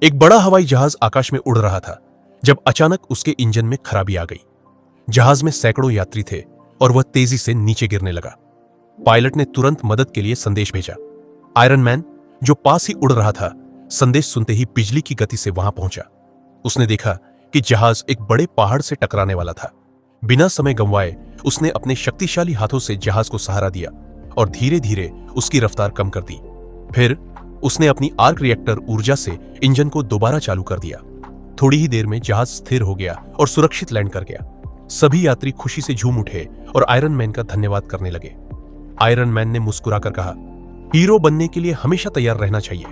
एक बड़ा हवाई जहाज आकाश में उड़ रहा था जब अचानक उसके इंजन में खराबी आ गई। जहाज में सैकड़ों यात्री थे और वह तेजी से नीचे गिरने लगा। पायलट ने तुरंत मदद के लिए संदेश भेजा। आयरन मैन, जो पास ही उड़ रहा था, संदेश सुनते ही बिजली की गति से वहां पहुंचा। उसने देखा कि जहाज एक बड़े पहाड़ से टकराने वाला था। बिना समय गंवाए उसने अपने शक्तिशाली हाथों से जहाज को सहारा दिया और धीरे धीरे उसकी रफ्तार कम कर दी। फिर उसने अपनी आर्क रिएक्टर ऊर्जा से इंजन को दोबारा चालू कर दिया। थोड़ी ही देर में जहाज स्थिर हो गया और सुरक्षित लैंड कर गया। सभी यात्री खुशी से झूम उठे और आयरन मैन का धन्यवाद करने लगे। आयरन मैन ने मुस्कुराकर कहा, हीरो बनने के लिए हमेशा तैयार रहना चाहिए।